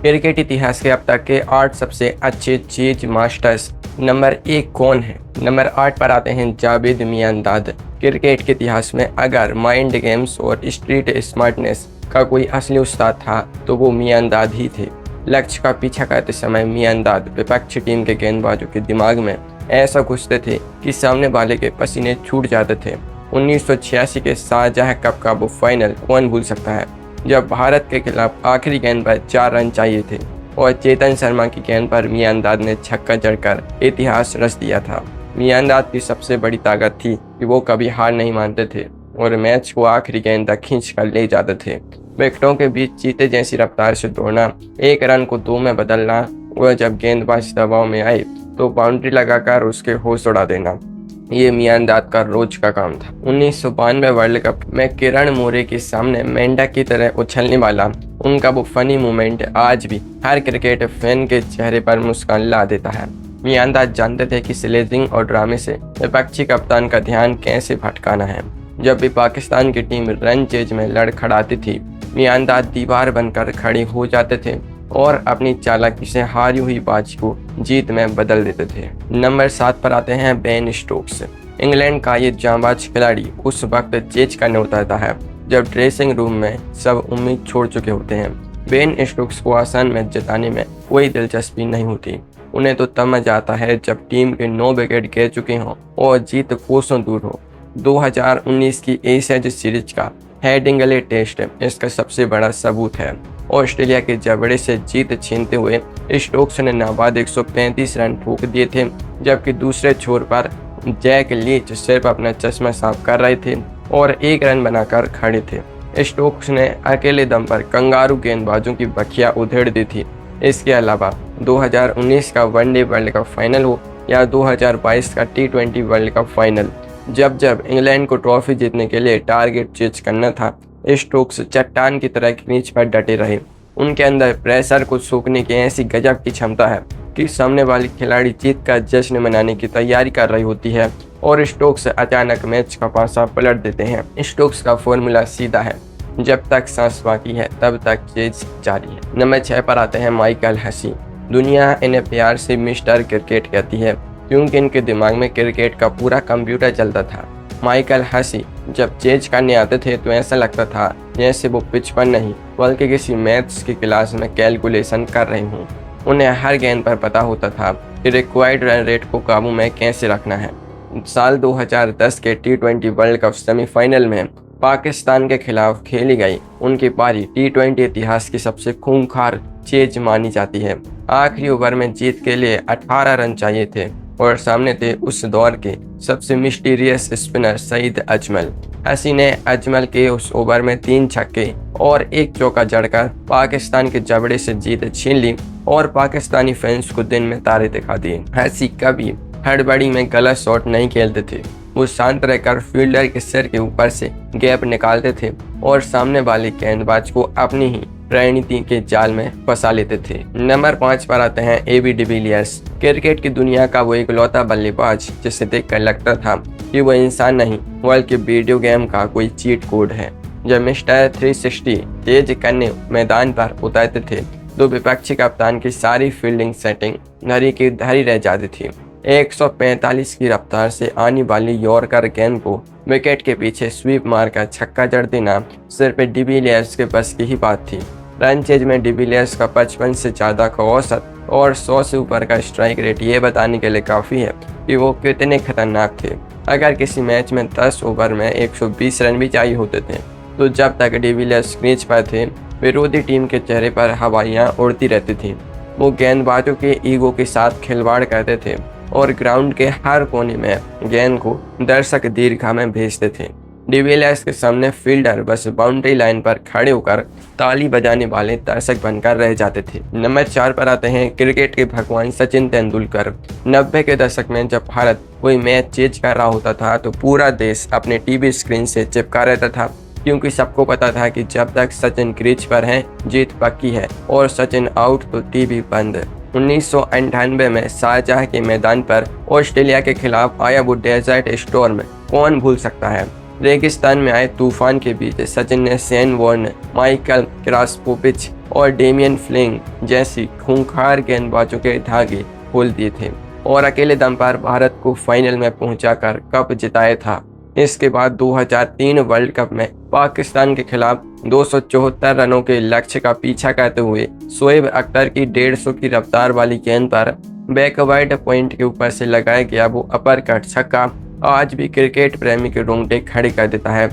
Cricket इतिहास के अब तक के 8 सबसे अच्छे चेज मास्टर्स। नंबर 1 कौन है? नंबर 8 पर आते हैं जावेद मियांदाद। क्रिकेट के इतिहास में अगर माइंड गेम्स और स्ट्रीट स्मार्टनेस का कोई असली उस्ताद था तो वो मियांदाद ही थे। लक्ष्य का पीछा करते समय मियांदाद विपक्षी टीम के गेंदबाजों के दिमाग में ऐसा घुसते थे कि सामने वाले के पसीने छूट जाते थे। 1986 के शाहजहां कप का वो फाइनल कौन भूल सकता है, जब भारत के खिलाफ आखिरी गेंद पर 4 रन चाहिए थे और चेतन शर्मा की गेंद पर मियांदाद ने छक्का जड़कर इतिहास रच दिया था। मियांदाद की सबसे बड़ी ताकत थी कि वो कभी हार नहीं मानते थे और मैच को आखिरी गेंद तक खींच कर ले जाते थे। विकेटों के बीच चीते जैसी रफ्तार से दौड़ना, 1 रन को 2 में बदलना और जब गेंदबाज दबाव में आए तो बाउंड्री लगाकर उसके होश उड़ा देना, ये मियांदाद का रोज का काम था। 1992 वर्ल्ड कप में किरण मोरे के सामने मेंढक की तरह उछलने वाला उनका वो फनी मोमेंट आज भी हर क्रिकेट फैन के चेहरे पर मुस्कान ला देता है। मियांदाद जानते थे कि स्लेजिंग और ड्रामे से विपक्षी कप्तान का ध्यान कैसे भटकाना है। जब भी पाकिस्तान की टीम रन चेज में लड़खड़ाती थी, मियांदाद दीवार बनकर खड़े हो जाते थे और अपनी चालाकी से हारी हुई बाजी को जीत में बदल देते थे। नंबर 7 पर आते हैं बेन स्टोक्स। इंग्लैंड का ये जांबाज खिलाड़ी उस वक्त चेज करने उतरता है जब ड्रेसिंग रूम में सब उम्मीद छोड़ चुके होते हैं। बेन स्टोक्स को आसान मैच जिताने में कोई दिलचस्पी नहीं होती। उन्हें तो तब मजा आता है जब टीम के 9 विकेट गिर चुके हों और जीत कोसों दूर हो। 2019 की एशेज सीरीज का हेडिंगले टेस्ट इसका सबसे बड़ा सबूत है। ऑस्ट्रेलिया के जबड़े से जीत छीनते हुए स्टोक्स ने नाबाद 135 रन ठोक दिए थे, जबकि दूसरे छोर पर जैक लीच सिर्फ अपना चश्मा साफ कर रहे थे और 1 रन बनाकर खड़े थे। स्टोक्स ने अकेले दम पर कंगारू गेंदबाजों की बखिया उधेड़ दी थी। इसके अलावा 2019 का वनडे वर्ल्ड कप फाइनल हो या 2022 का T20 वर्ल्ड कप फाइनल, जब जब इंग्लैंड को ट्रॉफी जीतने के लिए टारगेट चेज करना था, स्टोक्स चट्टान की तरह क्रीज पर डटे रहे। उनके अंदर प्रेशर को सोखने की ऐसी गजब की क्षमता है कि सामने वाली खिलाड़ी जीत का जश्न मनाने की तैयारी कर रही होती है और स्टोक्स अचानक मैच का पासा पलट देते हैं। स्टोक्स का फॉर्मूला सीधा है, जब तक सांस बाकी है तब तक चेज जारी है। नंबर 6 पर आते हैं माइकल हसी। दुनिया इन्हें प्यार से मिस्टर क्रिकेट कहती है क्योंकि इनके दिमाग में क्रिकेट का पूरा कंप्यूटर चलता था। माइकल हसी जब चेज करने आते थे तो ऐसा लगता था जैसे वो पिच पर नहीं बल्कि किसी मैथ्स की क्लास में कैलकुलेशन कर रहे हों। उन्हें हर गेंद पर पता होता था कि रिक्वायर्ड रन रेट को काबू में कैसे रखना है। साल 2010 के T20 वर्ल्ड कप सेमीफाइनल में पाकिस्तान के खिलाफ खेली गई उनकी पारी T20 इतिहास की सबसे खूंखार चेज मानी जाती है। आखिरी ओवर में जीत के लिए 18 रन चाहिए थे और सामने थे उस दौर के सबसे मिस्टीरियस स्पिनर सईद अजमल। हसी ने अजमल के उस ओवर में 3 छक्के और 1 चौका जड़कर पाकिस्तान के जबड़े से जीत छीन ली और पाकिस्तानी फैंस को दिन में तारे दिखा दिए। हसी कभी हड़बड़ी में गलत शॉट नहीं खेलते थे। वो शांत रहकर फील्डर के सिर के ऊपर से गैप निकालते थे और सामने वाले गेंदबाज को अपनी ही रणनीति के जाल में फंसा लेते थे। नंबर 5 पर आते हैं AB डिविलियर्स। क्रिकेट की दुनिया का वो इकलौता बल्लेबाज जिसे देखकर लगता था कि वो इंसान नहीं बल्कि वीडियो गेम का कोई चीट कोड है। जब मिस्टर 360 तेज करने मैदान पर उतरते थे तो विपक्षी कप्तान की सारी फील्डिंग सेटिंग धरी की धरी रह जाती थी। 145 की रफ्तार से आने वाली यॉर्कर गेंद को विकेट के पीछे स्वीप मारकर छक्का जड़ देना सिर्फ डिविलियर्स के बस की ही बात थी। रन चेज में डिविलियर्स का 55 से ज़्यादा का औसत और 100 से ऊपर का स्ट्राइक रेट ये बताने के लिए काफ़ी है कि वो कितने खतरनाक थे। अगर किसी मैच में 10 ओवर में 120 रन भी चाहिए होते थे तो जब तक डिविलियर्स क्रीज पर थे विरोधी टीम के चेहरे पर हवाइयाँ उड़ती रहती थी। वो गेंदबाजों के ईगो के साथ खिलवाड़ करते थे और ग्राउंड के हर कोने में गेंद को दर्शक दीर्घा में भेजते थे। डिविलियर्स के सामने फील्डर बस बाउंड्री लाइन पर खड़े होकर ताली बजाने वाले दर्शक बनकर रह जाते थे। नंबर 4 पर आते हैं क्रिकेट के भगवान सचिन तेंदुलकर। 90 के दशक में जब भारत कोई मैच चेज कर रहा होता था तो पूरा देश अपने टीवी स्क्रीन से चिपका रहता था, क्योंकि सबको पता था कि जब तक सचिन क्रीज पर हैं जीत पक्की है और सचिन आउट तो टीवी बंद। 1998 में शारजाह के मैदान पर ऑस्ट्रेलिया के खिलाफ आया वो डेजर्ट स्टॉर्म कौन भूल सकता है। रेगिस्तान में आए तूफान के बीच सचिन ने शेन वॉर्न, माइकल क्रास्पोविच और डेमियन फ्लिंग जैसी खूंखार गेंदबाजों के धागे खोल दिए थे और अकेले दम पर भारत को फाइनल में पहुंचाकर कप जिताया था। इसके बाद 2003 वर्ल्ड कप में पाकिस्तान के खिलाफ 274 रनों के लक्ष्य का पीछा करते हुए शोएब अख्तर की 150 की रफ्तार वाली गेंद पर बैकवर्ड पॉइंट के ऊपर से लगाया गया वो अपर कट छक्का आज भी क्रिकेट प्रेमी के रोंगटे खड़े कर देता है।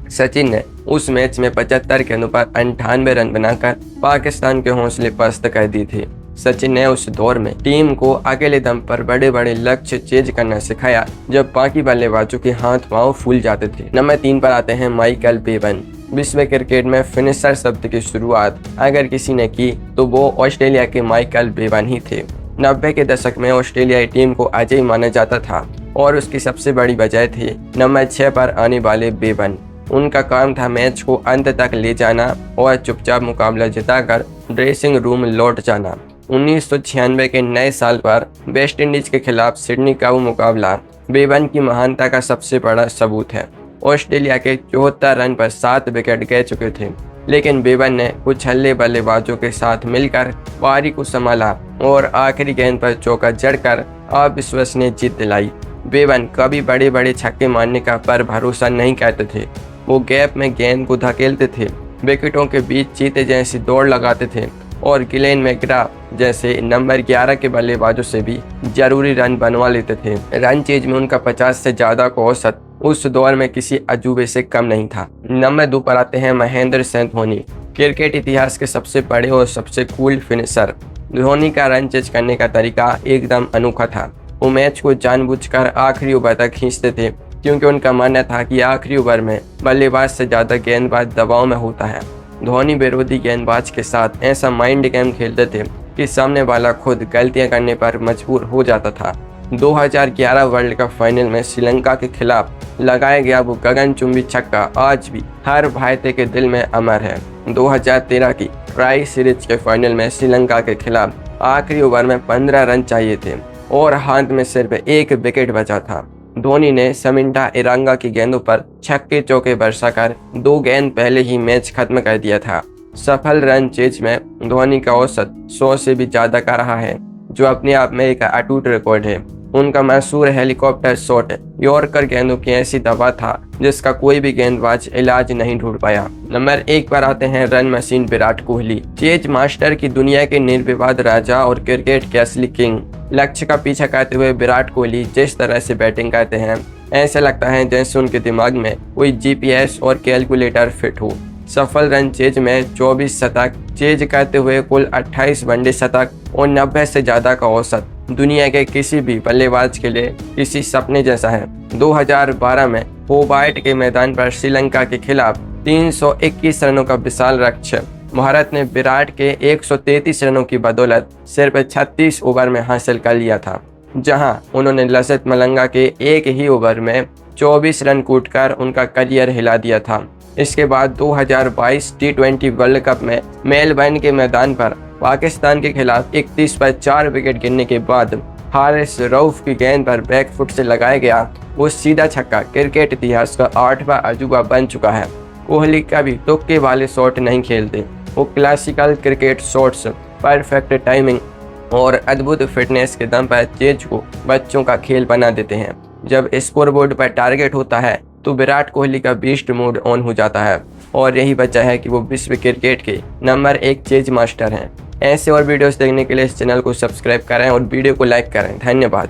सचिन ने उस मैच में 75 गेंदों पर 98 रन बनाकर पाकिस्तान के हौसले पस्त कर दिए थे। सचिन ने उस दौर में टीम को अकेले दम पर बड़े बड़े लक्ष्य चेज करना सिखाया जब बाकी बल्लेबाजों के हाथ पांव फूल जाते थे। नंबर 3 पर आते हैं माइकल बेवन। विश्व क्रिकेट में फिनिशर शब्द की शुरुआत अगर किसी ने की तो वो ऑस्ट्रेलिया के माइकल बेवन ही थे। 90 के दशक में ऑस्ट्रेलियाई टीम को अजय माना जाता था और उसकी सबसे बड़ी वजह थी नंबर 6 पर आने वाले बेवन। उनका काम था मैच को अंत तक ले जाना और चुपचाप मुकाबला जिताकर ड्रेसिंग रूम लौट जाना। 1996 के नए साल पर वेस्ट इंडीज के खिलाफ सिडनी का वो मुकाबला बेवन की महानता का सबसे बड़ा सबूत है। ऑस्ट्रेलिया के 74 रन पर 7 विकेट गए चुके थे, लेकिन बेवन ने कुछ हल्ले बल्लेबाजों के साथ मिलकर पारी को संभाला और आखिरी गेंद पर चौका जड़कर अविश्वसनीय जीत दिलाई। बेवन कभी बड़े बड़े छक्के मारने का पर भरोसा नहीं करते थे। वो गैप में गेंद को धकेलते थे, विकेटों के बीच चीते जैसी दौड़ लगाते थे और गिलेन मैकग्रा जैसे नंबर 11 के बल्लेबाजों से भी जरूरी रन बनवा लेते थे। रन चेज में उनका 50 से ज़्यादा का औसत उस दौर में किसी अजूबे से कम नहीं था। नंबर 2 पर आते हैं महेंद्र सिंह धोनी। क्रिकेट इतिहास के सबसे बड़े और सबसे कूल फिनिशर। धोनी का रन चेज करने का तरीका एकदम अनोखा था। वो मैच को जानबूझकर आखिरी ओवर तक खींचते थे क्योंकि उनका मानना था कि आखिरी ओवर में बल्लेबाज से ज़्यादा गेंदबाज दबाव में होता है। धोनी विरोधी गेंदबाज के साथ ऐसा माइंड गेम खेलते थे कि सामने वाला खुद गलतियां करने पर मजबूर हो जाता था। 2011 वर्ल्ड कप फाइनल में श्रीलंका के खिलाफ लगाया गया वो गगनचुंबी छक्का आज भी हर भारतीय के दिल में अमर है। 2013 की ट्राई सीरीज के फाइनल में श्रीलंका के खिलाफ आखिरी ओवर में 15 रन चाहिए थे और हाथ में सिर्फ 1 विकेट बचा था। धोनी ने समिंटा इरांगा की गेंदों पर छक्के चौके बरसाकर 2 गेंद पहले ही मैच खत्म कर दिया था। सफल रन चेज में धोनी का औसत 100 से भी ज्यादा का रहा है, जो अपने आप में एक अटूट रिकॉर्ड है। उनका मशहूर हेलीकॉप्टर शॉट यॉर्कर गेंदों की ऐसी दवा था जिसका कोई भी गेंदबाज इलाज नहीं ढूंढ पाया। नंबर 1 पर आते हैं run machine Virat Kohli. Chase master की दुनिया के निर्विवाद राजा और क्रिकेट के असली किंग। लक्ष्य का पीछा करते हुए विराट कोहली जिस तरह से बैटिंग करते हैं ऐसा लगता है जैसे उनके दिमाग में कोई जीपीएस और कैलकुलेटर फिट हो। सफल रन चेज में 24 शतक चेज करते हुए कुल 28 वनडे शतक और 90 से ज़्यादा का औसत दुनिया के किसी भी बल्लेबाज के लिए किसी सपने जैसा है। 2012 में होबार्ट के मैदान पर श्रीलंका के खिलाफ 321 रनों का विशाल लक्ष्य भारत ने विराट के 133 रनों की बदौलत सिर्फ 36 ओवर में हासिल कर लिया था, जहां उन्होंने लसित मलिंगा के एक ही ओवर में 24 रन कूटकर उनका करियर हिला दिया था। इसके बाद 2022 टी20 वर्ल्ड कप में मेलबर्न के मैदान पर पाकिस्तान के खिलाफ 31 पर 4 विकेट गिरने के बाद हारिस रऊफ की गेंद पर बैकफुट से लगाया गया वो सीधा छक्का क्रिकेट इतिहास का 8वां अजूबा बन चुका है। कोहली कभी तुक्के वाले शॉट नहीं खेलते, वो classical cricket shots, perfect timing और अद्भुत फिटनेस के दम पर चेज को बच्चों का खेल बना देते हैं। जब स्कोरबोर्ड पर टारगेट होता है तो विराट कोहली का बीस्ट मोड ऑन हो जाता है और यही वजह है कि वो विश्व क्रिकेट के नंबर 1 चेज मास्टर हैं। ऐसे और वीडियोस देखने के लिए इस चैनल को सब्सक्राइब करें और वीडियो को लाइक करें। धन्यवाद।